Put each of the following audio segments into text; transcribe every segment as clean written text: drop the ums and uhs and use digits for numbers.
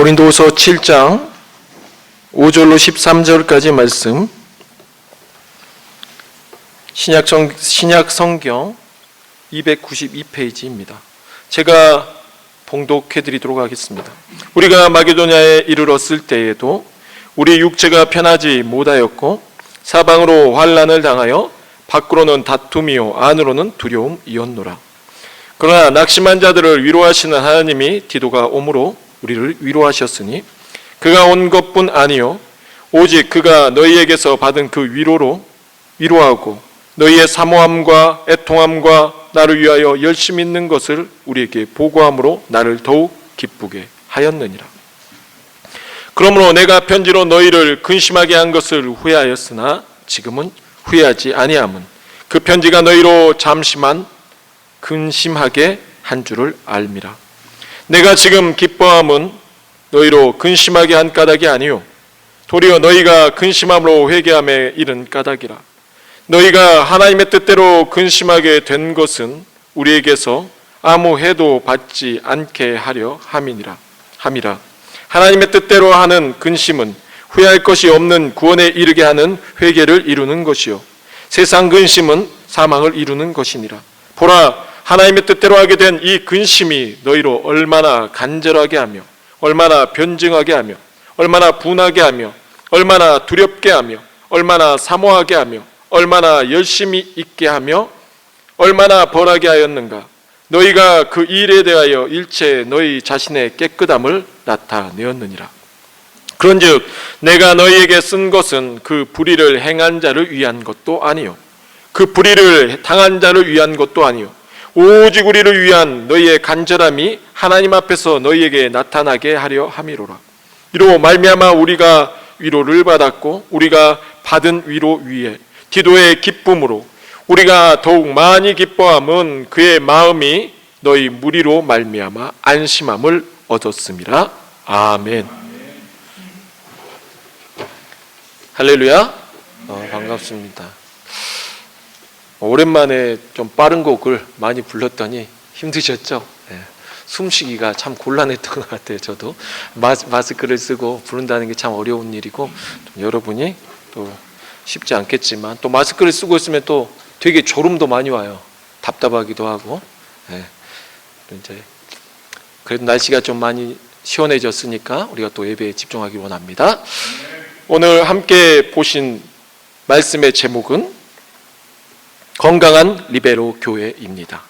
고린도후서 7장 5절로 13절까지 말씀, 신약 성경 292페이지입니다. 제가 봉독해 드리도록 하겠습니다. 우리가 마게도냐에 이르렀을 때에도 우리 육체가 편하지 못하였고 사방으로 환난을 당하여 밖으로는 다툼이요 안으로는 두려움이었노라. 그러나 낙심한 자들을 위로하시는 하나님이 디도가 오므로 우리를 위로하셨으니 그가 온 것뿐 아니요 오직 그가 너희에게서 받은 그 위로로 위로하고 너희의 사모함과 애통함과 나를 위하여 열심 있는 것을 우리에게 보고함으로 나를 더욱 기쁘게 하였느니라. 그러므로 내가 편지로 너희를 근심하게 한 것을 후회하였으나 지금은 후회하지 아니함은 그 편지가 너희로 잠시만 근심하게 한 줄을 알미라. 내가 지금 기뻐함은 너희로 근심하게 한 까닭이 아니요 도리어 너희가 근심함으로 회개함에 이른 까닭이라. 너희가 하나님의 뜻대로 근심하게 된 것은 우리에게서 아무 해도 받지 않게 하려 함이라. 하나님의 뜻대로 하는 근심은 후회할 것이 없는 구원에 이르게 하는 회개를 이루는 것이요 세상 근심은 사망을 이루는 것이니라. 보라, 하나님의 뜻대로 하게 된 이 근심이 너희로 얼마나 간절하게 하며 얼마나 변증하게 하며 얼마나 분하게 하며 얼마나 두렵게 하며 얼마나 사모하게 하며 얼마나 열심히 있게 하며 얼마나 벌하게 하였는가. 너희가 그 일에 대하여 일체 너희 자신의 깨끗함을 나타내었느니라. 그런즉 내가 너희에게 쓴 것은 그 불의를 행한 자를 위한 것도 아니요 그 불의를 당한 자를 위한 것도 아니요 오직 우리를 위한 너희의 간절함이 하나님 앞에서 너희에게 나타나게 하려 함이로라. 이로 말미암아 우리가 위로를 받았고 우리가 받은 위로 위에 디도의 기쁨으로 우리가 더욱 많이 기뻐함은 그의 마음이 너희 무리로 말미암아 안심함을 얻었음이라. 아멘. 할렐루야. 반갑습니다. 오랜만에 좀 빠른 곡을 많이 불렀더니 힘드셨죠? 네. 숨쉬기가 참 곤란했던 것 같아요. 저도 마스크를 쓰고 부른다는 게 참 어려운 일이고 여러분이 또 쉽지 않겠지만 또 마스크를 쓰고 있으면 또 되게 졸음도 많이 와요. 답답하기도 하고. 네. 이제 그래도 날씨가 좀 많이 시원해졌으니까 우리가 또 예배에 집중하기 원합니다. 오늘 함께 보신 말씀의 제목은 건강한 리베로 교회입니다.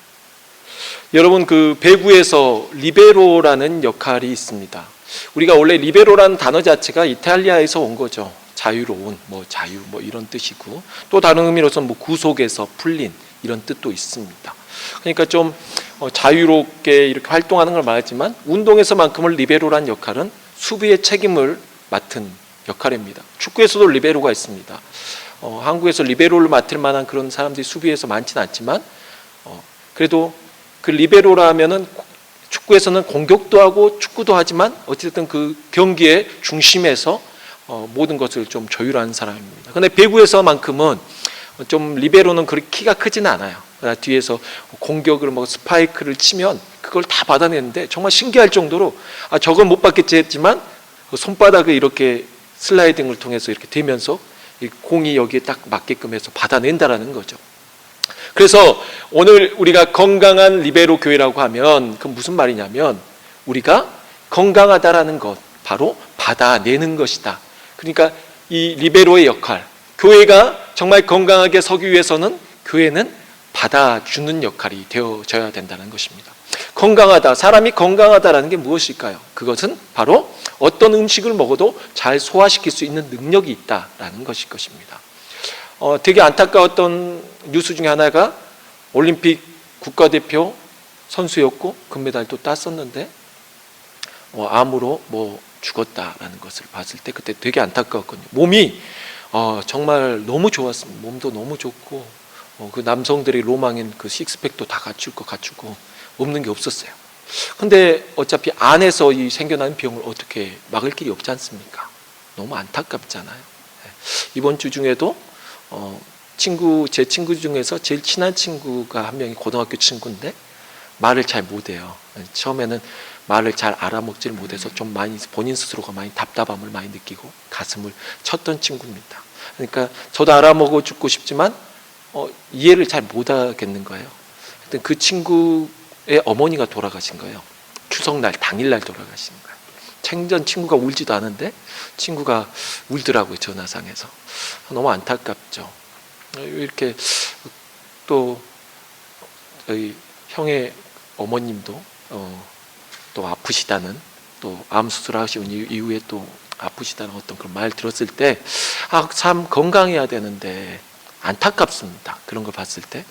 여러분, 그 배구에서 리베로라는 역할이 있습니다. 우리가 원래 리베로라는 단어 자체가 이탈리아에서 온 거죠. 자유로운, 자유 이런 뜻이고 또 다른 의미로서는 구속에서 풀린 이런 뜻도 있습니다. 그러니까 좀 자유롭게 이렇게 활동하는 걸 말하지만 운동에서만큼은 리베로라는 역할은 수비의 책임을 맡은 역할입니다. 축구에서도 리베로가 있습니다. 한국에서 리베로를 맡을 만한 그런 사람들이 수비에서 많지는 않지만 그래도 그 리베로라 하면은 축구에서는 공격도 하고 축구도 하지만 어쨌든 그 경기의 중심에서 모든 것을 좀 조율하는 사람입니다. 그런데 배구에서만큼은 좀 리베로는 그렇게 키가 크지는 않아요. 그러나 뒤에서 공격을 스파이크를 치면 그걸 다 받아내는데 정말 신기할 정도로 저건 못 받겠지 했지만 손바닥을 이렇게 슬라이딩을 통해서 이렇게 대면서 이 공이 여기에 딱 맞게끔 해서 받아낸다라는 거죠. 그래서 오늘 우리가 건강한 리베로 교회라고 하면 그 무슨 말이냐면 우리가 건강하다라는 것, 바로 받아내는 것이다. 그러니까 이 리베로의 역할, 교회가 정말 건강하게 서기 위해서는 교회는 받아주는 역할이 되어져야 된다는 것입니다. 건강하다, 사람이 건강하다라는 게 무엇일까요? 그것은 바로 어떤 음식을 먹어도 잘 소화시킬 수 있는 능력이 있다라는 것일 것입니다. 되게 안타까웠던 뉴스 중에 하나가 올림픽 국가대표 선수였고 금메달도 땄었는데 암으로 죽었다라는 것을 봤을 때 그때 되게 안타까웠거든요. 몸이 정말 너무 좋았습니다. 몸도 너무 좋고 그 남성들의 로망인 그 식스팩도 다 갖추고 없는 게 없었어요. 근데 어차피 안에서 이 생겨나는 병을 어떻게 막을 길이 없지 않습니까? 너무 안타깝잖아요. 이번 주 중에도 제 친구 중에서 제일 친한 친구가 한 명이 고등학교 친구인데 말을 잘 못해요. 처음에는 말을 잘 알아먹지를 못해서 좀 많이 본인 스스로가 많이 답답함을 많이 느끼고 가슴을 쳤던 친구입니다. 그러니까 저도 알아먹어 죽고 싶지만 이해를 잘 못하겠는 거예요. 하여튼 그 친구의 어머니가 돌아가신 거예요. 추석날 당일날 돌아가신 거예요. 생전 친구가 울지도 않은데 친구가 울더라고요. 전화상에서. 너무 안타깝죠. 이렇게 또 저희 형의 어머님도 또 아프시다는, 또 암 수술하신 이후에 또 아프시다는 어떤 그런 말 들었을 때 참 건강해야 되는데 안타깝습니다. 그런 걸 봤을 때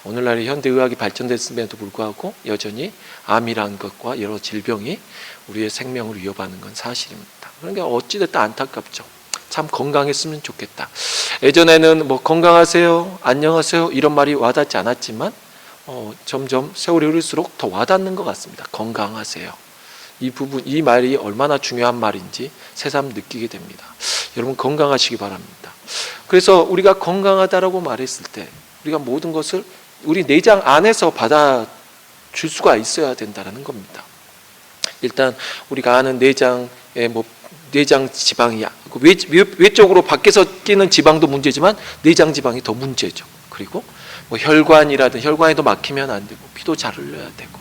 오늘날의 현대의학이 발전됐음에도 불구하고 여전히 암이라는 것과 여러 질병이 우리의 생명을 위협하는 건 사실입니다. 그러니까 어찌됐든 안타깝죠. 참 건강했으면 좋겠다. 예전에는 뭐 건강하세요, 안녕하세요 이런 말이 와닿지 않았지만 점점 세월이 흐를수록 더 와닿는 것 같습니다. 건강하세요. 이 말이 얼마나 중요한 말인지 새삼 느끼게 됩니다. 여러분 건강하시기 바랍니다. 그래서 우리가 건강하다라고 말했을 때 우리가 모든 것을 우리 내장 안에서 받아줄 수가 있어야 된다는 겁니다. 일단 우리가 아는 내장 지방이 외적으로 밖에서 끼는 지방도 문제지만 내장 지방이 더 문제죠. 그리고 혈관에도 막히면 안 되고 피도 잘 흘러야 되고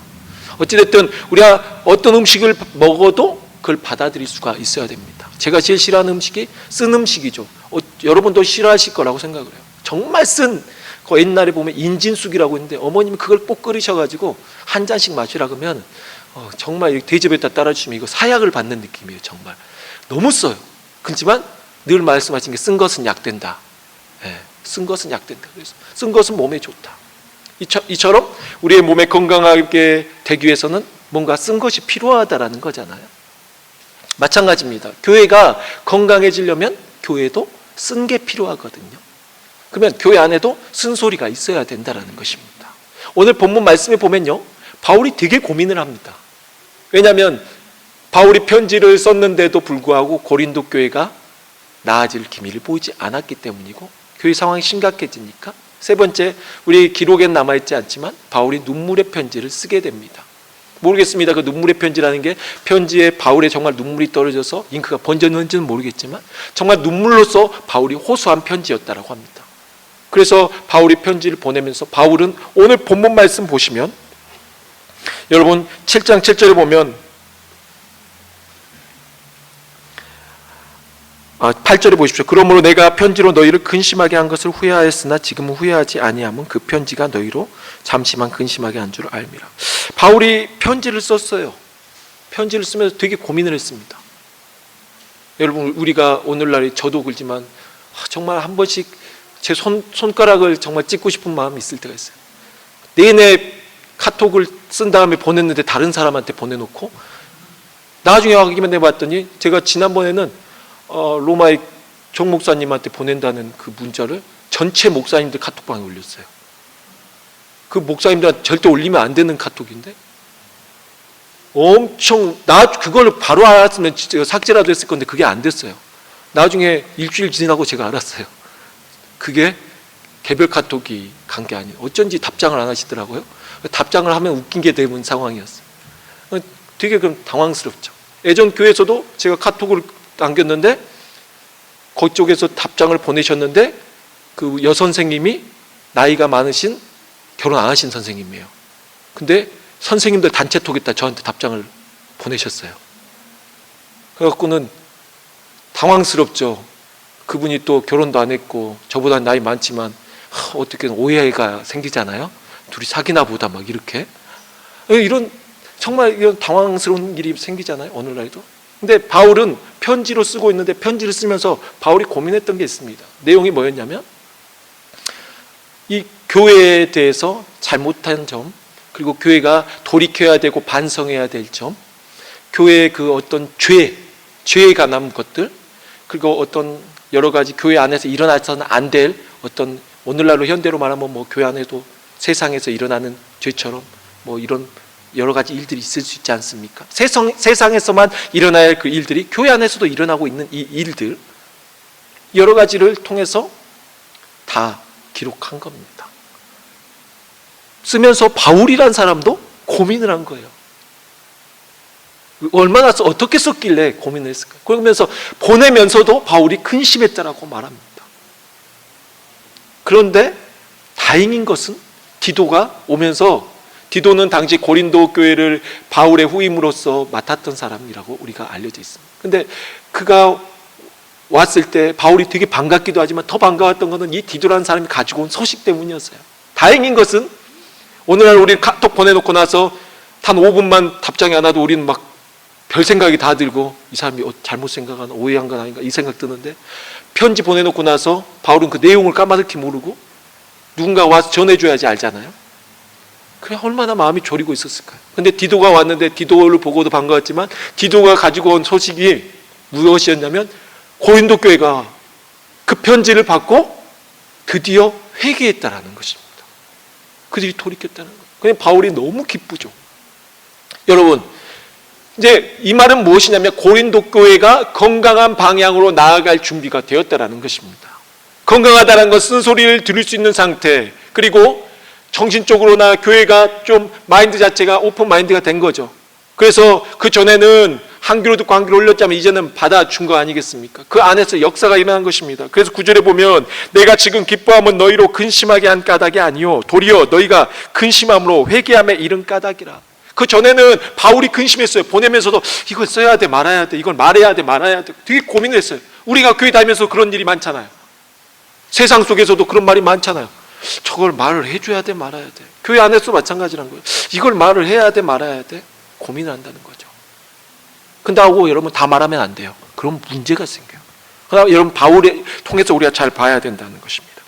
어찌됐든 우리가 어떤 음식을 먹어도 그걸 받아들일 수가 있어야 됩니다. 제가 제일 싫어하는 음식이 쓴 음식이죠. 여러분도 싫어하실 거라고 생각을 해요. 정말 그 옛날에 보면 인진쑥이라고 했는데 어머님이 그걸 꼭 끓이셔가지고 한 잔씩 마시라 그러면 정말 대접에다 따라주시면 이거 사약을 받는 느낌이에요. 정말 너무 써요. 그렇지만 늘 말씀하신 게 쓴 것은 약된다. 쓴 것은 약된다. 그래서 쓴 것은 몸에 좋다. 이처럼 우리의 몸에 건강하게 되기 위해서는 뭔가 쓴 것이 필요하다라는 거잖아요. 마찬가지입니다. 교회가 건강해지려면 교회도 쓴 게 필요하거든요. 그러면 교회 안에도 쓴소리가 있어야 된다는 것입니다. 오늘 본문 말씀에 보면요, 바울이 되게 고민을 합니다. 왜냐하면 바울이 편지를 썼는데도 불구하고 고린도 교회가 나아질 기미를 보이지 않았기 때문이고 교회 상황이 심각해지니까 세 번째, 우리 기록엔 남아있지 않지만 바울이 눈물의 편지를 쓰게 됩니다. 모르겠습니다. 그 눈물의 편지라는 게 편지에 바울의 정말 눈물이 떨어져서 잉크가 번졌는지는 모르겠지만 정말 눈물로써 바울이 호소한 편지였다라고 합니다. 그래서 바울이 편지를 보내면서 바울은 오늘 본문 말씀 보시면 여러분 7장 7절에 보면 8절에 보십시오. 그러므로 내가 편지로 너희를 근심하게 한 것을 후회하였으나 지금은 후회하지 아니함은 그 편지가 너희로 잠시만 근심하게 한 줄 알미라. 바울이 편지를 썼어요. 편지를 쓰면서 되게 고민을 했습니다. 여러분 우리가 오늘날에 저도 그렇지만 정말 한 번씩 제 손가락을 정말 찍고 싶은 마음이 있을 때가 있어요. 내내 카톡을 쓴 다음에 보냈는데 다른 사람한테 보내놓고 나중에 확인해 봤더니 제가 지난번에는 로마의 정 목사님한테 보낸다는 그 문자를 전체 목사님들 카톡방에 올렸어요. 그 목사님들한테 절대 올리면 안 되는 카톡인데 엄청 그걸 바로 알았으면 제가 삭제라도 했을 건데 그게 안 됐어요. 나중에 일주일 지나고 제가 알았어요. 그게 개별 카톡이 간 게 아니에요. 어쩐지 답장을 안 하시더라고요. 답장을 하면 웃긴 게 되는 상황이었어요. 되게 그럼 당황스럽죠. 예전 교회에서도 제가 카톡을 남겼는데 그쪽에서 답장을 보내셨는데 그 여선생님이 나이가 많으신 결혼 안 하신 선생님이에요. 근데 선생님들 단체톡에다 저한테 답장을 보내셨어요. 그래갖고는 당황스럽죠. 그분이 또 결혼도 안 했고 저보다 나이 많지만 어떻게 오해가 생기잖아요. 둘이 사귀나 보다 막 이렇게 정말 이런 당황스러운 일이 생기잖아요. 오늘날에도. 근데 바울은 편지로 쓰고 있는데 편지를 쓰면서 바울이 고민했던 게 있습니다. 내용이 뭐였냐면 이 교회에 대해서 잘못한 점, 그리고 교회가 돌이켜야 되고 반성해야 될 점, 교회의 그 어떤 죄에 관한 것들, 그리고 어떤 여러 가지 교회 안에서 일어나서는 안 될 어떤 오늘날로 현대로 말하면 뭐 교회 안에도 세상에서 일어나는 죄처럼 뭐 이런 여러 가지 일들이 있을 수 있지 않습니까? 세상에서만 일어나야 할 그 일들이 교회 안에서도 일어나고 있는 이 일들 여러 가지를 통해서 다 기록한 겁니다. 쓰면서 바울이란 사람도 고민을 한 거예요. 얼마나 어떻게 썼길래 고민을 했을까요? 그러면서 보내면서도 바울이 근심했다라고 말합니다. 그런데 다행인 것은 디도가 오면서, 디도는 당시 고린도 교회를 바울의 후임으로서 맡았던 사람이라고 우리가 알려져 있습니다. 근데 그가 왔을 때 바울이 되게 반갑기도 하지만 더 반가웠던 것은 이 디도라는 사람이 가지고 온 소식 때문이었어요. 다행인 것은 오늘날 우리 카톡 보내놓고 나서 단 5분만 답장이 안 와도 우리는 막 별 생각이 다 들고, 이 사람이 잘못 생각하나, 오해한 건 아닌가 이 생각 드는데, 편지 보내놓고 나서 바울은 그 내용을 까마득히 모르고 누군가 와서 전해줘야지 알잖아요. 그래 얼마나 마음이 졸이고 있었을까요? 근데 디도가 왔는데 디도를 보고도 반가웠지만 디도가 가지고 온 소식이 무엇이었냐면, 고린도 교회가 그 편지를 받고 드디어 회개했다라는 것입니다. 그들이 돌이켰다는 거예요. 그냥 바울이 너무 기쁘죠. 여러분, 이제 이 말은 무엇이냐면 고린도 교회가 건강한 방향으로 나아갈 준비가 되었다라는 것입니다. 건강하다는 것은 소리를 들을 수 있는 상태, 그리고 정신적으로나 교회가 좀 마인드 자체가 오픈 마인드가 된 거죠. 그래서 그 전에는 한 귀로 듣고 한 귀로 올렸자면 이제는 받아준 거 아니겠습니까? 그 안에서 역사가 일어난 것입니다. 그래서 9절에 보면, 내가 지금 기뻐함은 너희로 근심하게 한 까닭이 아니요 도리어 너희가 근심함으로 회개함에 이른 까닭이라. 그 전에는 바울이 근심했어요. 보내면서도 이걸 써야 돼 말아야 돼, 이걸 말해야 돼 말아야 돼, 되게 고민을 했어요. 우리가 교회 다니면서 그런 일이 많잖아요. 세상 속에서도 그런 말이 많잖아요. 저걸 말을 해줘야 돼 말아야 돼. 교회 안에서도 마찬가지란 거예요. 이걸 말을 해야 돼 말아야 돼, 고민을 한다는 거죠. 근데 하고 여러분 다 말하면 안 돼요. 그럼 문제가 생겨요. 그러나 여러분 바울을 통해서 우리가 잘 봐야 된다는 것입니다.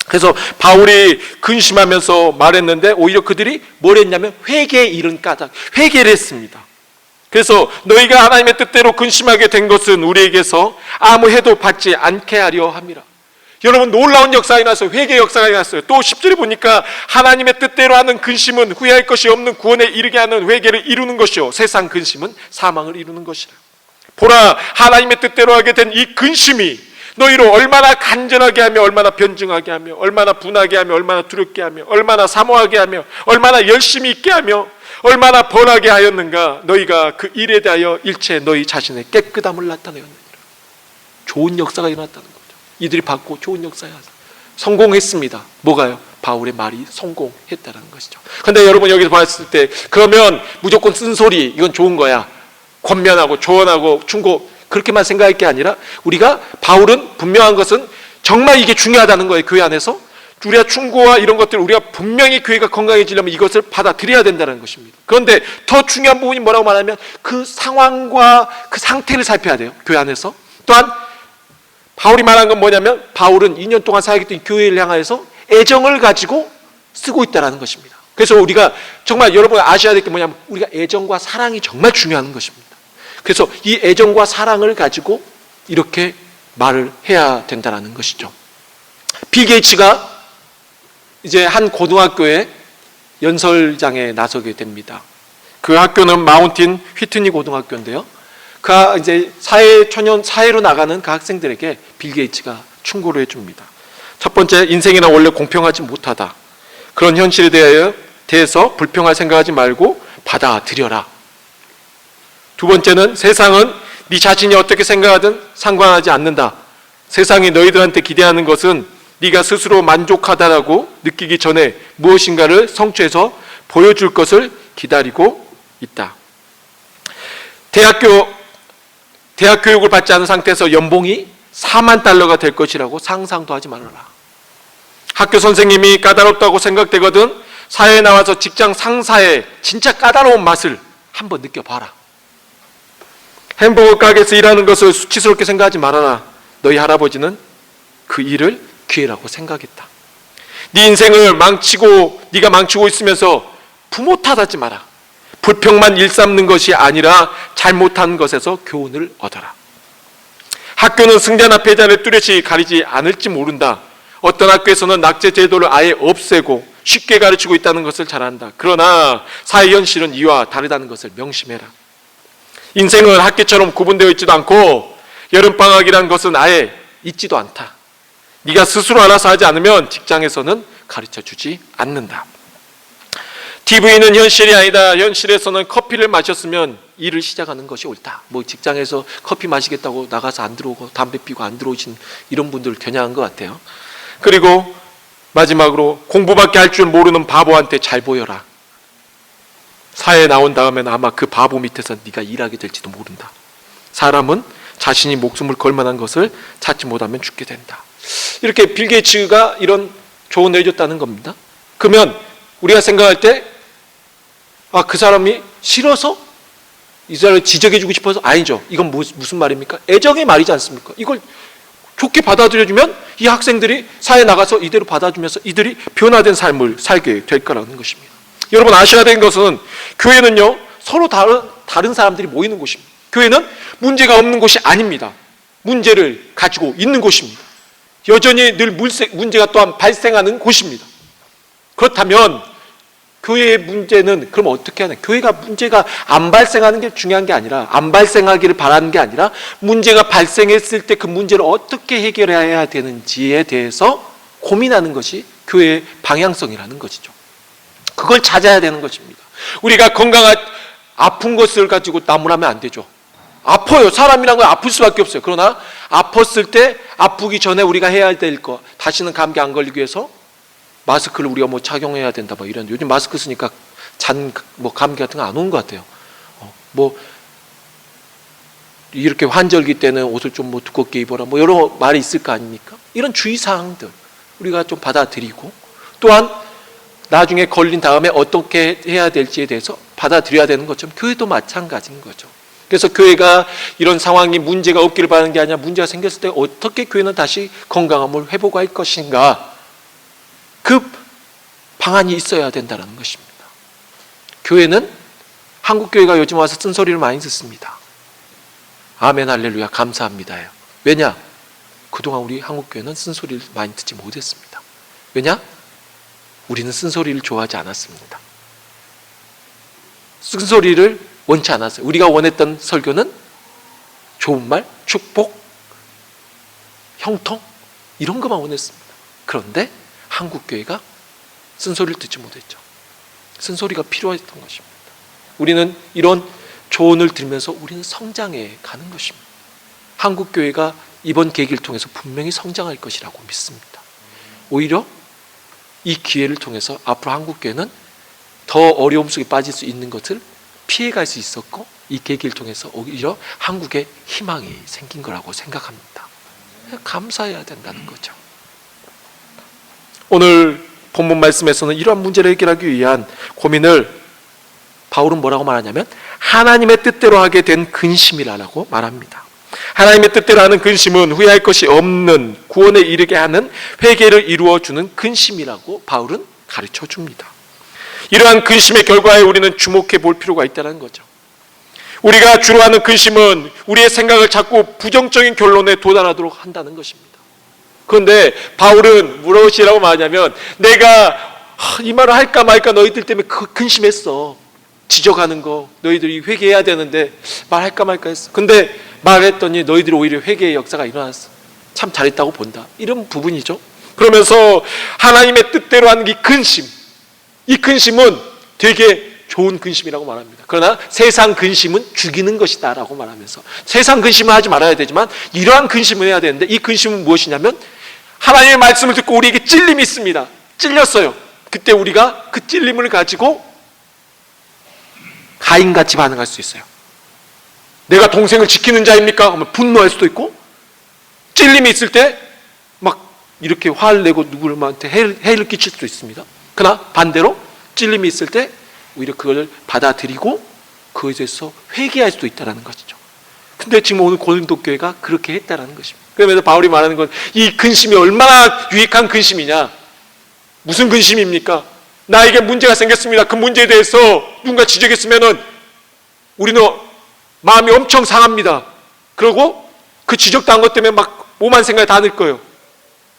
그래서 바울이 근심하면서 말했는데 오히려 그들이 뭘 했냐면 회개에 이른 까닭, 회개를 했습니다. 그래서 너희가 하나님의 뜻대로 근심하게 된 것은 우리에게서 아무 해도 받지 않게 하려 함이라. 여러분 놀라운 역사가 일어났어요. 회개 역사가 일어났어요. 또 10절에 보니까 하나님의 뜻대로 하는 근심은 후회할 것이 없는 구원에 이르게 하는 회개를 이루는 것이요 세상 근심은 사망을 이루는 것이라. 보라, 하나님의 뜻대로 하게 된 이 근심이 너희로 얼마나 간절하게 하며, 얼마나 변증하게 하며, 얼마나 분하게 하며, 얼마나 두렵게 하며, 얼마나 사모하게 하며, 얼마나 열심히 있게 하며, 얼마나 번하게 하였는가. 너희가 그 일에 대하여 일체 너희 자신의 깨끗함을 나타내었느니라. 좋은 역사가 일어났다는 거죠. 이들이 받고 좋은 역사가 성공했습니다. 뭐가요? 바울의 말이 성공했다는 것이죠. 그런데 여러분 여기서 봤을 때 그러면 무조건 쓴소리, 이건 좋은 거야, 권면하고 조언하고 충고, 그렇게만 생각할 게 아니라 우리가, 바울은 분명한 것은 정말 이게 중요하다는 거예요. 교회 안에서 우리가 충고와 이런 것들을 우리가 분명히 교회가 건강해지려면 이것을 받아들여야 된다는 것입니다. 그런데 더 중요한 부분이 뭐라고 말하면 그 상황과 그 상태를 살펴야 돼요. 교회 안에서. 또한 바울이 말한 건 뭐냐면, 바울은 2년 동안 사역했던 교회를 향해서 애정을 가지고 쓰고 있다는 것입니다. 그래서 우리가 정말 여러분 아셔야 될 게 뭐냐면, 우리가 애정과 사랑이 정말 중요한 것입니다. 그래서 이 애정과 사랑을 가지고 이렇게 말을 해야 된다는 것이죠. 빌 게이츠가 이제 한 고등학교에 연설장에 나서게 됩니다. 그 학교는 마운틴 휘트니 고등학교인데요. 그 이제 사회로 나가는 그 학생들에게 빌 게이츠가 충고를 해줍니다. 첫 번째, 인생이란 원래 공평하지 못하다. 그런 현실에 대해서 불평할 생각하지 말고 받아들여라. 두 번째는, 세상은 네 자신이 어떻게 생각하든 상관하지 않는다. 세상이 너희들한테 기대하는 것은 네가 스스로 만족하다라고 느끼기 전에 무엇인가를 성취해서 보여줄 것을 기다리고 있다. 대학 교육을 받지 않은 상태에서 연봉이 4만 달러가 될 것이라고 상상도 하지 말아라. 학교 선생님이 까다롭다고 생각되거든 사회에 나와서 직장 상사의 진짜 까다로운 맛을 한번 느껴봐라. 햄버거 가게에서 일하는 것을 수치스럽게 생각하지 말아라. 너희 할아버지는 그 일을 기회라고 생각했다. 네 인생을 네가 망치고 있으면서 부모 탓하지 마라. 불평만 일삼는 것이 아니라 잘못한 것에서 교훈을 얻어라. 학교는 승자나 패자를 뚜렷이 가리지 않을지 모른다. 어떤 학교에서는 낙제 제도를 아예 없애고 쉽게 가르치고 있다는 것을 잘 안다. 그러나 사회 현실은 이와 다르다는 것을 명심해라. 인생은 학교처럼 구분되어 있지도 않고 여름방학이란 것은 아예 있지도 않다. 네가 스스로 알아서 하지 않으면 직장에서는 가르쳐주지 않는다. TV는 현실이 아니다. 현실에서는 커피를 마셨으면 일을 시작하는 것이 옳다. 뭐 직장에서 커피 마시겠다고 나가서 안 들어오고 담배 피고 안 들어오신 이런 분들을 겨냥한 것 같아요. 그리고 마지막으로 공부밖에 할 줄 모르는 바보한테 잘 보여라. 사회에 나온 다음에는 아마 그 바보 밑에서 네가 일하게 될지도 모른다. 사람은 자신이 목숨을 걸 만한 것을 찾지 못하면 죽게 된다. 이렇게 빌 게이츠가 이런 조언을 해줬다는 겁니다. 그러면 우리가 생각할 때 그 사람이 싫어서? 이 사람을 지적해주고 싶어서? 아니죠. 이건 무슨 말입니까? 애정의 말이지 않습니까? 이걸 좋게 받아들여주면 이 학생들이 사회에 나가서 이대로 받아주면서 이들이 변화된 삶을 살게 될 거라는 것입니다. 여러분 아셔야 되는 것은 교회는요 서로 다른 사람들이 모이는 곳입니다. 교회는 문제가 없는 곳이 아닙니다. 문제를 가지고 있는 곳입니다. 여전히 늘 문제가 또한 발생하는 곳입니다. 그렇다면 교회의 문제는 그럼 어떻게 하냐? 교회가 문제가 안 발생하는 게 중요한 게 아니라, 안 발생하기를 바라는 게 아니라, 문제가 발생했을 때 그 문제를 어떻게 해결해야 되는지에 대해서 고민하는 것이 교회의 방향성이라는 것이죠. 그걸 찾아야 되는 것입니다. 우리가 아픈 것을 가지고 나무라면 안 되죠. 아파요. 사람이란 건 아플 수밖에 없어요. 그러나 아팠을 때 아프기 전에 우리가 해야 될 거, 다시는 감기 안 걸리기 위해서 마스크를 우리가 뭐 착용해야 된다 뭐 이런. 요즘 마스크 쓰니까 감기 같은 거 안 오는 것 같아요. 이렇게 환절기 때는 옷을 좀 두껍게 입어라 뭐 여러 말이 있을 거 아닙니까? 이런 주의사항들 우리가 좀 받아들이고, 또한 나중에 걸린 다음에 어떻게 해야 될지에 대해서 받아들여야 되는 것처럼 교회도 마찬가지인 거죠. 그래서 교회가 이런 상황이 문제가 없기를 바라는 게 아니라, 문제가 생겼을 때 어떻게 교회는 다시 건강함을 회복할 것인가, 그 방안이 있어야 된다는 것입니다. 교회는, 한국교회가 요즘 와서 쓴소리를 많이 듣습니다. 아멘 할렐루야 감사합니다요. 왜냐? 그동안 우리 한국교회는 쓴소리를 많이 듣지 못했습니다. 왜냐? 우리는 쓴소리를 좋아하지 않았습니다. 쓴소리를 원치 않았어요. 우리가 원했던 설교는 좋은 말, 축복, 형통 이런 것만 원했습니다. 그런데 한국교회가 쓴소리를 듣지 못했죠. 쓴소리가 필요했던 것입니다. 우리는 이런 조언을 들으면서 우리는 성장해 가는 것입니다. 한국교회가 이번 계기를 통해서 분명히 성장할 것이라고 믿습니다. 오히려 이 기회를 통해서 앞으로 한국교회는 더 어려움 속에 빠질 수 있는 것을 피해갈 수 있었고, 이 계기를 통해서 오히려 한국에 희망이 생긴 거라고 생각합니다. 감사해야 된다는 거죠. 오늘 본문 말씀에서는 이러한 문제를 해결하기 위한 고민을 바울은 뭐라고 말하냐면 하나님의 뜻대로 하게 된 근심이라고 말합니다. 하나님의 뜻대로 하는 근심은 후회할 것이 없는 구원에 이르게 하는 회개를 이루어주는 근심이라고 바울은 가르쳐 줍니다. 이러한 근심의 결과에 우리는 주목해 볼 필요가 있다는 거죠. 우리가 주로 하는 근심은 우리의 생각을 자꾸 부정적인 결론에 도달하도록 한다는 것입니다. 그런데 바울은 무엇이라고 말하냐면, 내가 이 말을 할까 말까 너희들 때문에 근심했어. 지적하는 거 너희들이 회개해야 되는데 말할까 말까 했어. 근데 말했더니 너희들이 오히려 회개의 역사가 일어났어. 참 잘했다고 본다. 이런 부분이죠. 그러면서 하나님의 뜻대로 하는 이 근심, 이 근심은 되게 좋은 근심이라고 말합니다. 그러나 세상 근심은 죽이는 것이다 라고 말하면서, 세상 근심은 하지 말아야 되지만 이러한 근심을 해야 되는데, 이 근심은 무엇이냐면 하나님의 말씀을 듣고 우리에게 찔림이 있습니다. 찔렸어요. 그때 우리가 그 찔림을 가지고 가인같이 반응할 수 있어요. 내가 동생을 지키는 자입니까? 하면 분노할 수도 있고, 찔림이 있을 때 막 이렇게 화를 내고 누구한테 해를 끼칠 수도 있습니다. 그러나 반대로 찔림이 있을 때 오히려 그걸 받아들이고 그것에 대해서 회개할 수도 있다는 것이죠. 근데 지금 오늘 고린도 교회가 그렇게 했다는 것입니다. 그러면서 바울이 말하는 건, 이 근심이 얼마나 유익한 근심이냐. 무슨 근심입니까? 나에게 문제가 생겼습니다. 그 문제에 대해서 누군가 지적했으면은 우리는 마음이 엄청 상합니다. 그리고 그 지적당한 것 때문에 막 오만 생각이 다 들 거예요.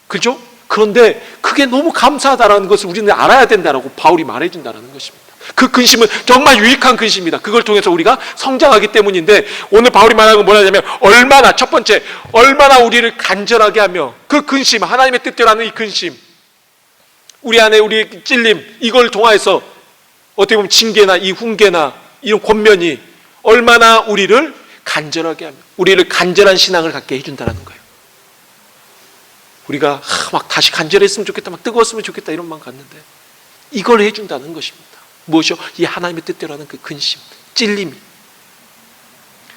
그죠? 그런데 그게 너무 감사하다는 것을 우리는 알아야 된다라고 바울이 말해준다는 것입니다. 그 근심은 정말 유익한 근심이다. 그걸 통해서 우리가 성장하기 때문인데, 오늘 바울이 말하는 건 뭐냐면, 얼마나, 첫 번째, 얼마나 우리를 간절하게 하며 그 근심, 하나님의 뜻대로 하는 이 근심, 우리 안에 우리의 찔림, 이걸 통해서 어떻게 보면 징계나 이 훈계나 이런 권면이 얼마나 우리를 간절하게 하며 우리를 간절한 신앙을 갖게 해준다는 거예요. 우리가 막 다시 간절했으면 좋겠다, 막 뜨거웠으면 좋겠다 이런 마음 갖는데 이걸 해준다는 것입니다. 무엇이요? 이 하나님의 뜻대로 하는 그 근심, 찔림이.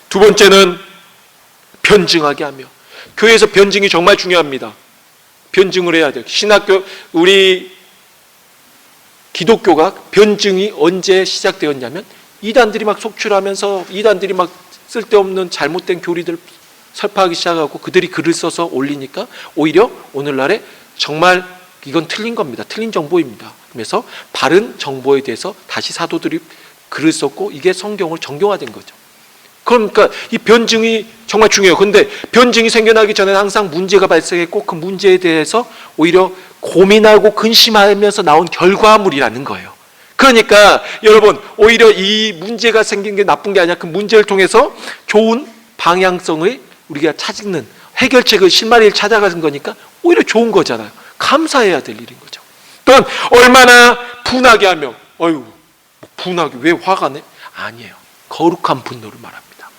두 번째는 변증하게 하며, 교회에서 변증이 정말 중요합니다. 변증을 해야 돼요. 신학교, 우리 기독교가 변증이 언제 시작되었냐면 이단들이 막 속출하면서 이단들이 막 쓸데없는 잘못된 교리들 설파하기 시작하고 그들이 글을 써서 올리니까 오히려 오늘날에 정말 이건 틀린 겁니다. 틀린 정보입니다. 그래서 바른 정보에 대해서 다시 사도들이 글을 썼고 이게 성경을 정교화된 거죠. 그러니까 이 변증이 정말 중요해요. 그런데 변증이 생겨나기 전에 항상 문제가 발생했고 그 문제에 대해서 오히려 고민하고 근심하면서 나온 결과물이라는 거예요. 그러니까 여러분 오히려 이 문제가 생긴 게 나쁜 게 아니라 그 문제를 통해서 좋은 방향성을 우리가 찾는 해결책을 실마리를 찾아가는 거니까 오히려 좋은 거잖아요. 감사해야 될 일인 거죠. 또한 얼마나 분하게 하며 분하게 왜 화가 내? 아니에요. 거룩한 분노를 말합니다.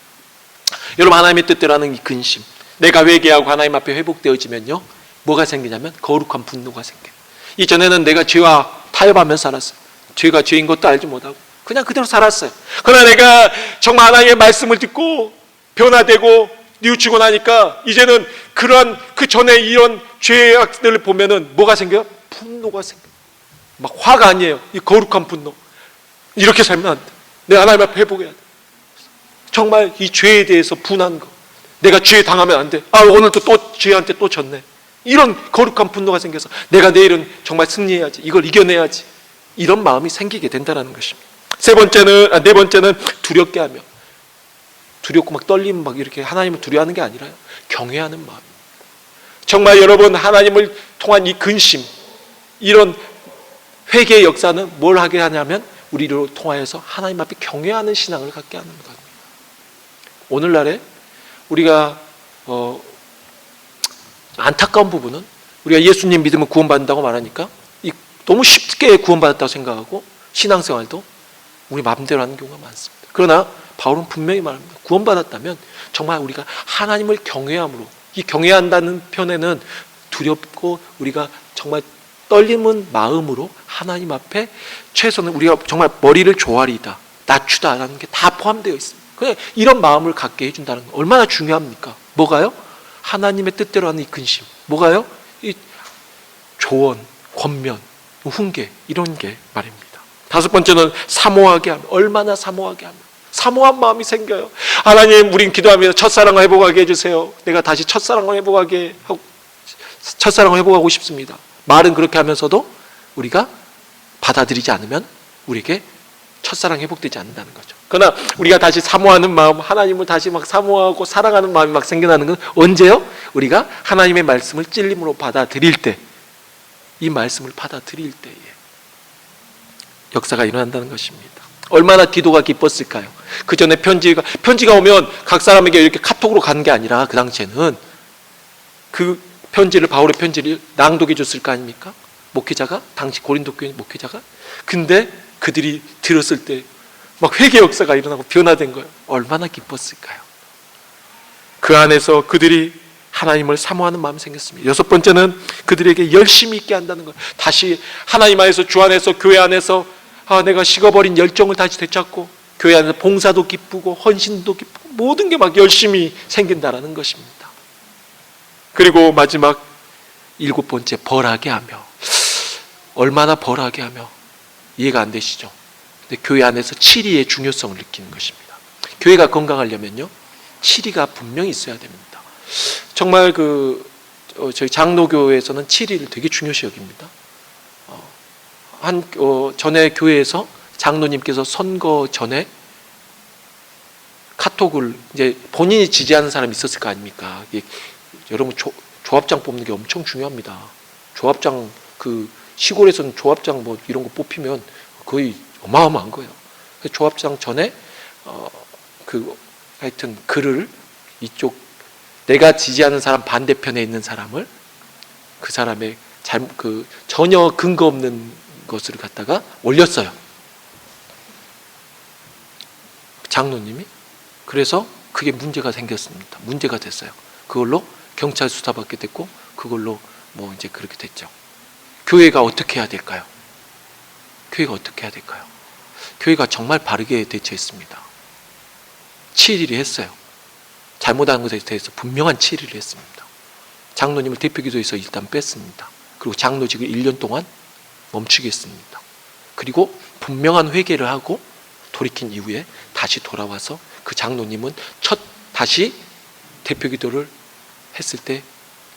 여러분 하나님의 뜻대로 하는 이 근심, 내가 회개하고 하나님 앞에 회복되어지면요 뭐가 생기냐면 거룩한 분노가 생겨요. 이전에는 내가 죄와 타협하면서 살았어요. 죄가 죄인 것도 알지 못하고 그냥 그대로 살았어요. 그러나 내가 정말 하나님의 말씀을 듣고 변화되고 뉘우치고 나니까 이제는 그러한 그 전에 이런 죄악들을 보면은 뭐가 생겨요? 분노가 생겨요. 막 화가 아니에요. 이 거룩한 분노. 이렇게 살면 안 돼. 내가 하나님 앞에 회복해야 돼. 정말 이 죄에 대해서 분한 거. 내가 죄에 당하면 안 돼. 오늘도 또 죄한테 또 졌네. 이런 거룩한 분노가 생겨서 내가 내일은 정말 승리해야지. 이걸 이겨내야지. 이런 마음이 생기게 된다는 것입니다. 네 번째는 두렵게 하며. 두렵고 막 떨리면 막 이렇게 하나님을 두려워하는 게 아니라요. 경외하는 마음. 정말 여러분 하나님을 통한 이 근심, 이런 회개의 역사는 뭘 하게 하냐면 우리를 통하여서 하나님 앞에 경외하는 신앙을 갖게 하는 겁니다. 오늘날에 우리가 안타까운 부분은 우리가 예수님 믿으면 구원받는다고 말하니까 너무 쉽게 구원받았다고 생각하고 신앙생활도 우리 마음대로 하는 경우가 많습니다. 그러나 바울은 분명히 말합니다. 구원받았다면 정말 우리가 하나님을 경외함으로, 이 경외한다는 편에는 두렵고 우리가 정말 떨리는 마음으로 하나님 앞에 최소는 우리가 정말 머리를 조아리다, 낮추다라는 게 다 포함되어 있습니다. 그냥 이런 마음을 갖게 해준다는 거 얼마나 중요합니까? 뭐가요? 하나님의 뜻대로 하는 이 근심. 뭐가요? 이 조언, 권면, 훈계 이런 게 말입니다. 다섯 번째는 사모하게 하며, 얼마나 사모하게 하며, 사모한 마음이 생겨요. 하나님, 우린 기도하며 첫사랑을 회복하게 해주세요. 내가 다시 첫사랑을 회복하고 싶습니다. 말은 그렇게 하면서도 우리가 받아들이지 않으면 우리에게 첫사랑 회복되지 않는다는 거죠. 그러나 우리가 다시 사모하는 마음, 하나님을 다시 막 사모하고 사랑하는 마음이 막 생겨나는 건 언제요? 우리가 하나님의 말씀을 찔림으로 받아들일 때, 이 말씀을 받아들일 때에 역사가 일어난다는 것입니다. 얼마나 디도가 기뻤을까요? 그 전에 편지가 오면 각 사람에게 이렇게 카톡으로 가는 게 아니라 그 당시에는 그 바울의 편지를 낭독해 줬을 거 아닙니까? 목회자가, 당시 고린도 교회 목회자가. 근데 그들이 들었을 때 막 회개 역사가 일어나고 변화된 거예요. 얼마나 기뻤을까요? 그 안에서 그들이 하나님을 사모하는 마음이 생겼습니다. 여섯 번째는 그들에게 열심히 있게 한다는 거예요. 다시 하나님 안에서, 주 안에서, 교회 안에서 내가 식어버린 열정을 다시 되찾고 교회 안에서 봉사도 기쁘고 헌신도 기쁘고 모든 게 막 열심히 생긴다라는 것입니다. 그리고 마지막 일곱 번째, 벌하게 하며. 얼마나 벌하게 하며. 이해가 안 되시죠? 근데 교회 안에서 치리의 중요성을 느끼는 것입니다. 교회가 건강하려면요, 치리가 분명히 있어야 됩니다. 정말 저희 장로교회에서는 치리를 되게 중요시 여깁니다. 전에 교회에서 장로님께서 선거 전에 카톡을 이제 본인이 지지하는 사람이 있었을 거 아닙니까? 여러분 조합장 뽑는 게 엄청 중요합니다. 조합장 시골에서는 조합장 뭐 이런 거 뽑히면 거의 어마어마한 거예요. 조합장 전에 하여튼 글을 이쪽 내가 지지하는 사람 반대편에 있는 사람을 그 사람의 전혀 근거 없는 것을 갖다가 올렸어요. 장로님이 그래서 그게 문제가 생겼습니다. 문제가 됐어요. 그걸로 경찰 수사받게 됐고 그걸로 뭐 이제 그렇게 됐죠. 교회가 어떻게 해야 될까요? 교회가 어떻게 해야 될까요? 교회가 정말 바르게 대처했습니다. 치리를 했어요. 잘못한 것에 대해서 분명한 치리를 했습니다. 장로님을 대표기도에서 일단 뺐습니다. 그리고 장로직을 1년 동안 멈추게 했습니다. 그리고 분명한 회개를 하고 돌이킨 이후에 다시 돌아와서 그 장로님은 다시 대표기도를 했을 때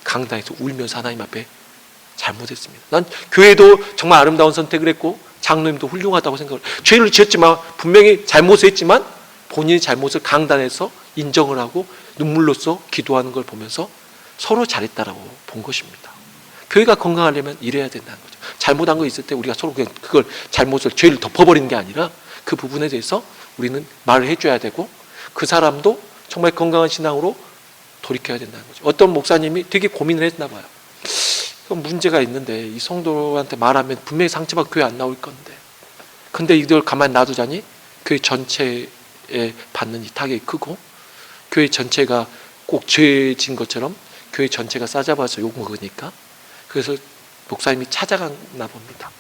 강당에서 울면서 하나님 앞에 잘못했습니다. 난 교회도 정말 아름다운 선택을 했고 장로님도 훌륭하다고 생각을 해요. 죄를 지었지만 분명히 잘못을 했지만 본인의 잘못을 강단에서 인정을 하고 눈물로써 기도하는 걸 보면서 서로 잘했다라고 본 것입니다. 교회가 건강하려면 이래야 된다는 거죠. 잘못한 거 있을 때 우리가 서로 그냥 그걸 잘못을 죄를 덮어버리는 게 아니라 그 부분에 대해서 우리는 말을 해줘야 되고 그 사람도 정말 건강한 신앙으로 돌이켜야 된다는 거죠. 어떤 목사님이 되게 고민을 했나 봐요. 문제가 있는데 이 성도한테 말하면 분명히 상처받고 교회 안 나올 건데 근데 이걸 가만히 놔두자니 교회 전체에 받는 이 타격이 크고 교회 전체가 꼭 죄진 것처럼 교회 전체가 싸잡아서 욕먹으니까 그래서 목사님이 찾아갔나 봅니다.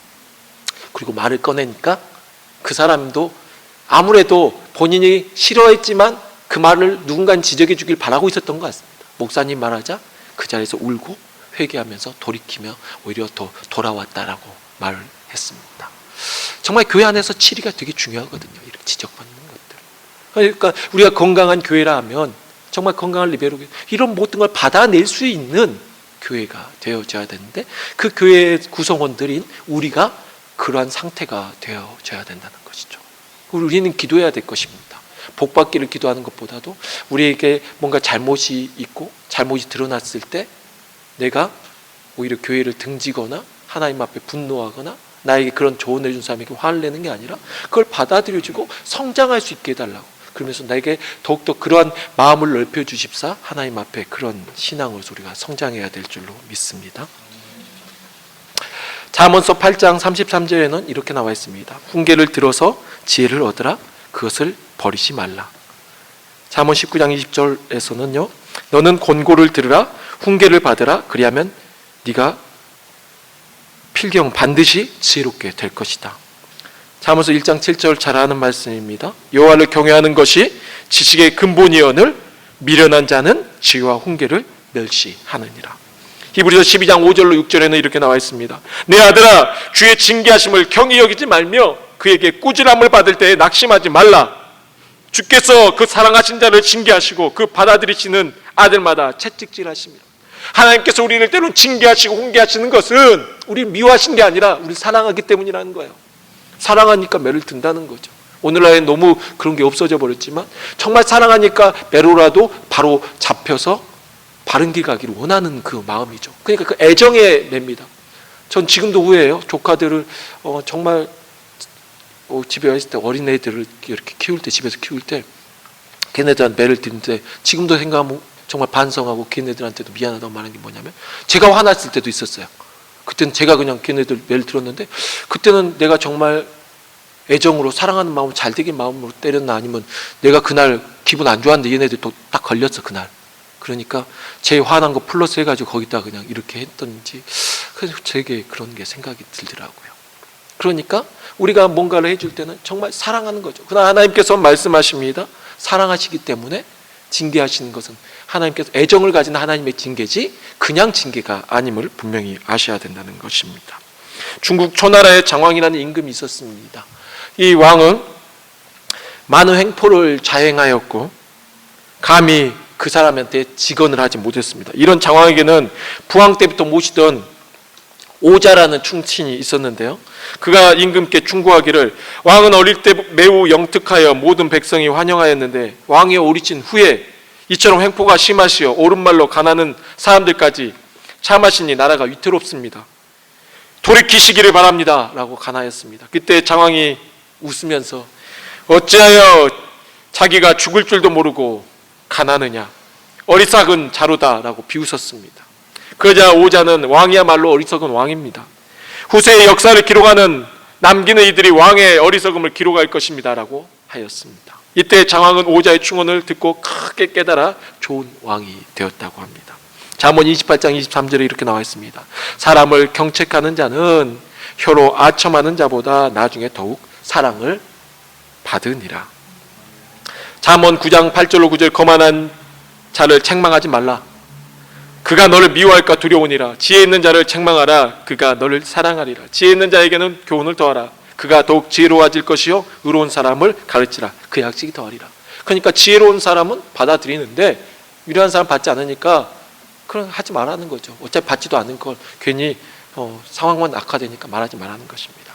그리고 말을 꺼내니까 그 사람도 아무래도 본인이 싫어했지만 그 말을 누군가 지적해 주길 바라고 있었던 것 같습니다. 목사님 말하자 그 자리에서 울고 회개하면서 돌이키며 오히려 더 돌아왔다라고 말을 했습니다. 정말 교회 안에서 치리가 되게 중요하거든요. 이렇게 지적받는 것들. 그러니까 우리가 건강한 교회라 하면 정말 건강한 리베로 이런 모든 걸 받아낼 수 있는 교회가 되어져야 되는데 그 교회의 구성원들인 우리가 그러한 상태가 되어져야 된다는 것이죠. 우리는 기도해야 될 것입니다. 복받기를 기도하는 것보다도 우리에게 뭔가 잘못이 있고 잘못이 드러났을 때 내가 오히려 교회를 등지거나 하나님 앞에 분노하거나 나에게 그런 조언을 준 사람에게 화를 내는 게 아니라 그걸 받아들여주고 성장할 수 있게 해달라고 그러면서 나에게 더욱더 그러한 마음을 넓혀주십사 하나님 앞에 그런 신앙으로 우리가 성장해야 될 줄로 믿습니다. 잠언서 8장 33절에는 이렇게 나와 있습니다. 훈계를 들어서 지혜를 얻으라 그것을 버리지 말라. 잠언 19장 20절에서는요. 너는 권고를 들으라 훈계를 받으라 그리하면 네가 필경 반드시 지혜롭게 될 것이다. 잠언서 1장 7절 잘 아는 말씀입니다. 여호와를 경외하는 것이 지식의 근본이언을 미련한 자는 지혜와 훈계를 멸시하느니라. 히브리서 12장 5절로 6절에는 이렇게 나와 있습니다. 내 아들아 주의 징계하심을 경히 여기지 말며 그에게 꾸지람을 받을 때에 낙심하지 말라. 주께서 그 사랑하신 자를 징계하시고 그 받아들이시는 아들마다 채찍질하십니다. 하나님께서 우리를 때로는 징계하시고 훈계하시는 것은 우리를 미워하신 게 아니라 우리를 사랑하기 때문이라는 거예요. 사랑하니까 매를 든다는 거죠. 오늘날엔 너무 그런 게 없어져 버렸지만 정말 사랑하니까 매로라도 바로 잡혀서 바른 길 가기를 원하는 그 마음이죠. 그러니까 그 애정의 매입니다. 전 지금도 후회해요. 조카들을 정말 집에 있을 때 어린애들을 이렇게 키울 때 집에서 키울 때 걔네들한테 매를 드는데 지금도 생각하면 정말 반성하고 걔네들한테도 미안하다고 말하는 게 뭐냐면 제가 화났을 때도 있었어요. 그때는 제가 그냥 걔네들 매를 들었는데 그때는 내가 정말 애정으로 사랑하는 마음 잘 되길 마음으로 때렸나 아니면 내가 그날 기분 안 좋았는데 얘네들 또 딱 걸렸어 그날. 그러니까 제 화난 거 플러스 해가지고 거기다 그냥 이렇게 했던지 그래서 제게 그런 게 생각이 들더라고요. 그러니까 우리가 뭔가를 해줄 때는 정말 사랑하는 거죠. 그러나 하나님께서 말씀하십니다. 사랑하시기 때문에 징계하시는 것은 하나님께서 애정을 가진 하나님의 징계지 그냥 징계가 아님을 분명히 아셔야 된다는 것입니다. 중국 초나라에 장왕이라는 임금이 있었습니다. 이 왕은 많은 횡포를 자행하였고 감히 그 사람한테 직언을 하지 못했습니다. 이런 장왕에게는 부왕 때부터 모시던 오자라는 충친이 있었는데요. 그가 임금께 충고하기를 왕은 어릴 때 매우 영특하여 모든 백성이 환영하였는데 왕이 오리진 후에 이처럼 횡포가 심하시어 옳은 말로 가난한 사람들까지 참하시니 나라가 위태롭습니다. 돌이키시기를 바랍니다 라고 간하였습니다. 그때 장왕이 웃으면서 어찌하여 자기가 죽을 줄도 모르고 가난하느냐 어리석은 자로다 라고 비웃었습니다. 그러자 오자는 왕이야말로 어리석은 왕입니다. 후세의 역사를 기록하는 남기는 이들이 왕의 어리석음을 기록할 것입니다 라고 하였습니다. 이때 장왕은 오자의 충언을 듣고 크게 깨달아 좋은 왕이 되었다고 합니다. 잠언 28장 23절에 이렇게 나와 있습니다. 사람을 경책하는 자는 혀로 아첨하는 자보다 나중에 더욱 사랑을 받으니라. 잠언 9장 8절로 9절 거만한 자를 책망하지 말라. 그가 너를 미워할까 두려우니라. 지혜 있는 자를 책망하라. 그가 너를 사랑하리라. 지혜 있는 자에게는 교훈을 더하라. 그가 더욱 지혜로워질 것이요 의로운 사람을 가르치라. 그 약식이 더하리라. 그러니까 지혜로운 사람은 받아들이는데 유리한 사람 받지 않으니까 그럼 하지 말라는 거죠. 어차피 받지도 않은 걸 괜히 상황만 악화되니까 말하지 말라는 것입니다.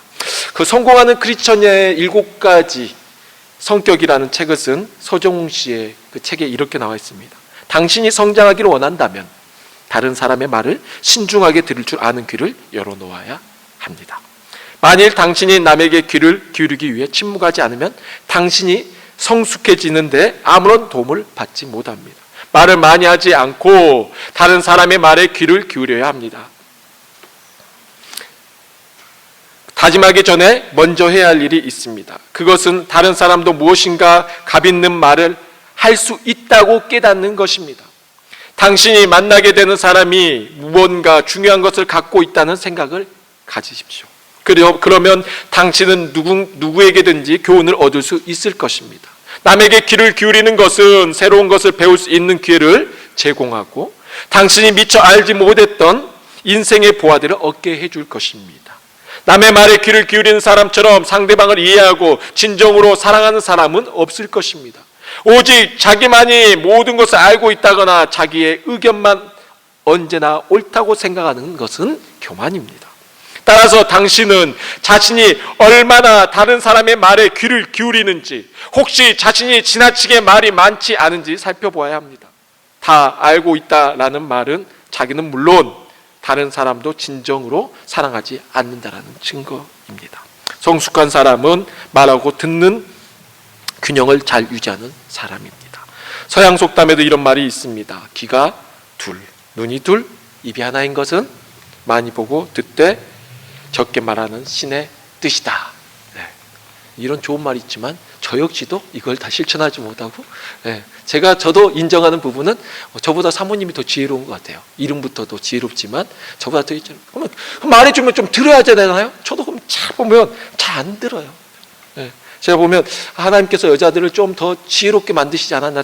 그 성공하는 크리스천의 7가지 성격이라는 책을 쓴 서정웅 씨의 그 책에 이렇게 나와 있습니다. 당신이 성장하기를 원한다면 다른 사람의 말을 신중하게 들을 줄 아는 귀를 열어놓아야 합니다. 만일 당신이 남에게 귀를 기울이기 위해 침묵하지 않으면 당신이 성숙해지는데 아무런 도움을 받지 못합니다. 말을 많이 하지 않고 다른 사람의 말에 귀를 기울여야 합니다. 다짐하기 전에 먼저 해야 할 일이 있습니다. 그것은 다른 사람도 무엇인가 값 있는 말을 할 수 있다고 깨닫는 것입니다. 당신이 만나게 되는 사람이 무언가 중요한 것을 갖고 있다는 생각을 가지십시오. 그러면 당신은 누구에게든지 교훈을 얻을 수 있을 것입니다. 남에게 귀를 기울이는 것은 새로운 것을 배울 수 있는 기회를 제공하고 당신이 미처 알지 못했던 인생의 보화들을 얻게 해줄 것입니다. 남의 말에 귀를 기울이는 사람처럼 상대방을 이해하고 진정으로 사랑하는 사람은 없을 것입니다. 오직 자기만이 모든 것을 알고 있다거나 자기의 의견만 언제나 옳다고 생각하는 것은 교만입니다. 따라서 당신은 자신이 얼마나 다른 사람의 말에 귀를 기울이는지, 혹시 자신이 지나치게 말이 많지 않은지 살펴보아야 합니다. 다 알고 있다라는 말은 자기는 물론 다른 사람도 진정으로 사랑하지 않는다라는 증거입니다. 성숙한 사람은 말하고 듣는 균형을 잘 유지하는 사람입니다. 서양 속담에도 이런 말이 있습니다. 귀가 둘, 눈이 둘, 입이 하나인 것은 많이 보고 듣되 적게 말하는 신의 뜻이다. 네. 이런 좋은 말이 있지만 저 역시도 이걸 다 실천하지 못하고, 저도 인정하는 부분은 저보다 사모님이 더 지혜로운 것 같아요. 이름부터도 지혜롭지만 저보다 더 있잖아요. 그러면 말해주면 좀 들어야 되잖아요. 저도 그럼 잘 보면 잘 안 들어요. 제가 보면 하나님께서 여자들을 좀 더 지혜롭게 만드시지 않았나.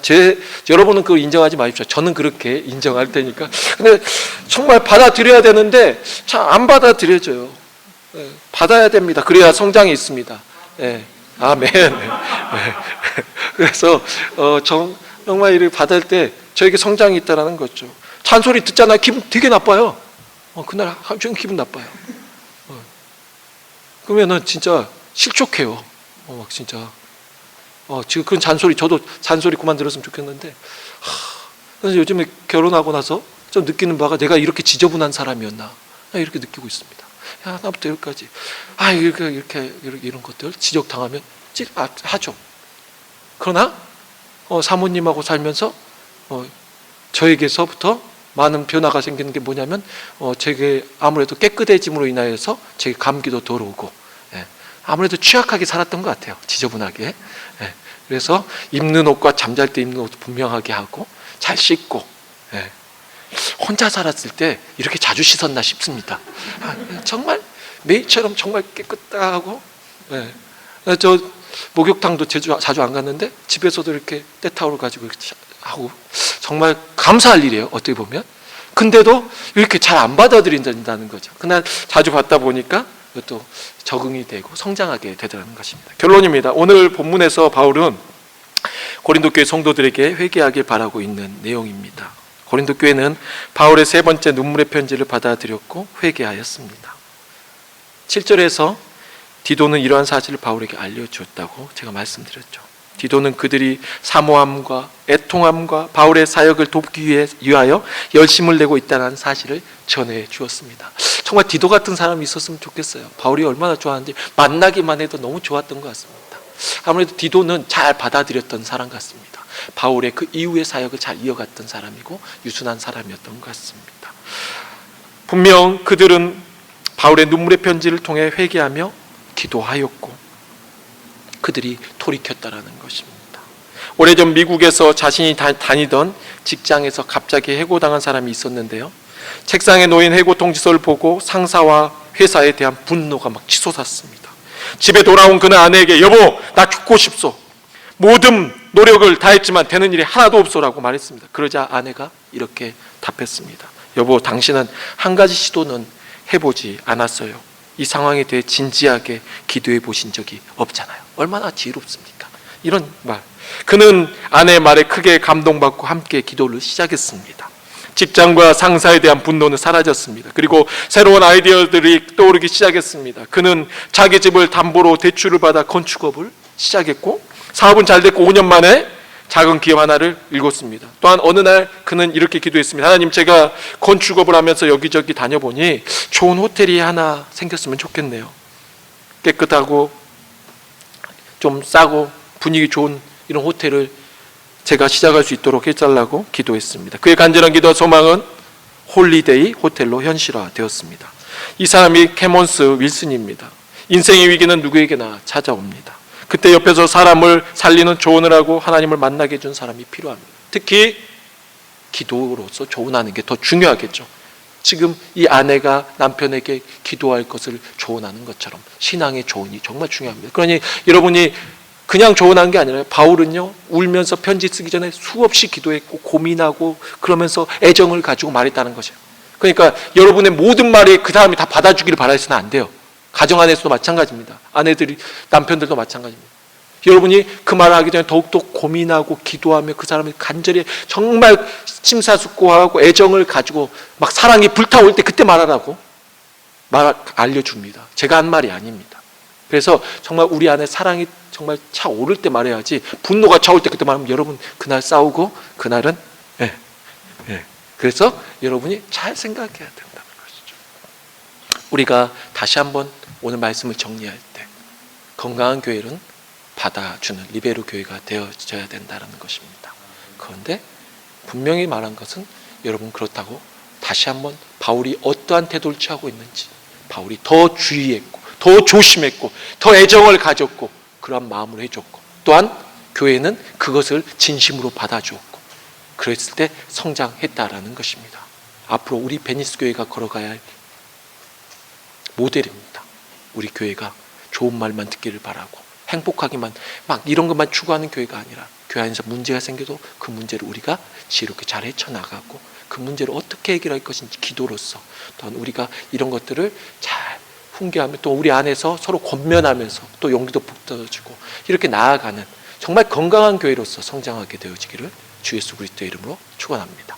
여러분은 그걸 인정하지 마십시오. 저는 그렇게 인정할 테니까. 근데 정말 받아들여야 되는데 잘 안 받아들여져요. 받아야 됩니다. 그래야 성장이 있습니다. 아멘. 그래서 정말 이를 받을 때 저에게 성장이 있다라는 거죠. 잔소리 듣잖아요. 기분 되게 나빠요. 그날 하루 종일 기분 나빠요. 그러면은 진짜 실족해요. 막 진짜 지금 그런 잔소리, 저도 잔소리 그만 들었으면 좋겠는데, 그래서 요즘에 결혼하고 나서 좀 느끼는 바가 내가 이렇게 지저분한 사람이었나 이렇게 느끼고 있습니다. 하나부터 열까지 이렇게 이런 것들 지적당하면 하죠. 그러나 사모님하고 살면서 저에게서부터 많은 변화가 생기는 게 뭐냐면 제게 아무래도 깨끗해짐으로 인하여서 제 감기도 덜 오고, 아무래도 취약하게 살았던 것 같아요. 지저분하게. 그래서 입는 옷과 잠잘 때 입는 옷도 분명하게 하고 잘 씻고, 혼자 살았을 때 이렇게 자주 씻었나 싶습니다. 정말 매일처럼 정말 깨끗하고, 저 목욕탕도 자주 안 갔는데 집에서도 이렇게 때타올을 가지고 이렇게 하고, 정말 감사할 일이에요. 어떻게 보면. 근데도 이렇게 잘 안 받아들인다는 거죠. 그날 자주 받다 보니까 또 적응이 되고 성장하게 되더라는 것입니다. 결론입니다. 오늘 본문에서 바울은 고린도 교회 성도들에게 회개하길 바라고 있는 내용입니다. 고린도 교회는 바울의 세 번째 눈물의 편지를 받아들였고 회개하였습니다. 7절에서 디도는 이러한 사실을 바울에게 알려주었다고 제가 말씀드렸죠. 디도는 그들이 사모함과 애통함과 바울의 사역을 돕기 위하여 열심을 내고 있다는 사실을 전해 주었습니다. 정말 디도 같은 사람이 있었으면 좋겠어요. 바울이 얼마나 좋아하는지 만나기만 해도 너무 좋았던 것 같습니다. 아무래도 디도는 잘 받아들였던 사람 같습니다. 바울의 그 이후의 사역을 잘 이어갔던 사람이고 유순한 사람이었던 것 같습니다. 분명 그들은 바울의 눈물의 편지를 통해 회개하며 기도하였고 그들이 돌이켰다라는 것입니다. 오래전 미국에서 자신이 다니던 직장에서 갑자기 해고당한 사람이 있었는데요. 책상에 놓인 해고 통지서를 보고 상사와 회사에 대한 분노가 막 치솟았습니다. 집에 돌아온 그는 아내에게 여보 나 죽고 싶소. 모든 노력을 다했지만 되는 일이 하나도 없소라고 말했습니다. 그러자 아내가 이렇게 답했습니다. 여보 당신은 한 가지 시도는 해보지 않았어요. 이 상황에 대해 진지하게 기도해 보신 적이 없잖아요. 얼마나 지혜롭습니까? 이런 말. 그는 아내의 말에 크게 감동받고 함께 기도를 시작했습니다. 직장과 상사에 대한 분노는 사라졌습니다. 그리고 새로운 아이디어들이 떠오르기 시작했습니다. 그는 자기 집을 담보로 대출을 받아 건축업을 시작했고 사업은 잘 됐고 5년 만에 작은 기업 하나를 일궜습니다. 또한 어느 날 그는 이렇게 기도했습니다. 하나님 제가 건축업을 하면서 여기저기 다녀보니 좋은 호텔이 하나 생겼으면 좋겠네요. 깨끗하고 좀 싸고 분위기 좋은 이런 호텔을 제가 시작할 수 있도록 해달라고 기도했습니다. 그의 간절한 기도와 소망은 홀리데이 호텔로 현실화되었습니다. 이 사람이 캐몬스 윌슨입니다. 인생의 위기는 누구에게나 찾아옵니다. 그때 옆에서 사람을 살리는 조언을 하고 하나님을 만나게 해준 사람이 필요합니다. 특히 기도로서 조언하는 게 더 중요하겠죠. 지금 이 아내가 남편에게 기도할 것을 조언하는 것처럼 신앙의 조언이 정말 중요합니다. 그러니 여러분이 그냥 조언한 게 아니라 바울은요 울면서 편지 쓰기 전에 수없이 기도했고 고민하고 그러면서 애정을 가지고 말했다는 거죠. 그러니까 여러분의 모든 말이 그 사람이 다 받아주기를 바라서는 안 돼요. 가정 안에서도 마찬가지입니다. 아내들이 남편들도 마찬가지입니다. 여러분이 그 말을 하기 전에 더욱더 고민하고 기도하며 그 사람이 간절히 정말 심사숙고하고 애정을 가지고 막 사랑이 불타올 때 그때 말하라고 알려줍니다. 제가 한 말이 아닙니다. 그래서 정말 우리 안에 사랑이 정말 차오를 때 말해야지 분노가 차올 때 그때 말하면 여러분 그날 싸우고 그날은 그래서 여러분이 잘 생각해야 된다는 것이죠. 우리가 다시 한번 오늘 말씀을 정리할 때 건강한 교회는 받아주는 리베로 교회가 되어져야 된다는 것입니다. 그런데 분명히 말한 것은 여러분 그렇다고 다시 한번 바울이 어떠한 태도를 취하고 있는지 바울이 더 주의했고 더 조심했고 더 애정을 가졌고 그러한 마음으로 해줬고 또한 교회는 그것을 진심으로 받아주었고 그랬을 때 성장했다라는 것입니다. 앞으로 우리 베니스 교회가 걸어가야 할 모델입니다. 우리 교회가 좋은 말만 듣기를 바라고 행복하기만 막 이런 것만 추구하는 교회가 아니라 교회 안에서 문제가 생겨도 그 문제를 우리가 지혜롭게 잘 헤쳐나가고 그 문제를 어떻게 해결할 것인지 기도로서 또한 우리가 이런 것들을 잘 훈계하며 또 우리 안에서 서로 권면하면서 또 용기도 북돋아주고 이렇게 나아가는 정말 건강한 교회로서 성장하게 되어지기를 주 예수 그리스도의 이름으로 축원합니다.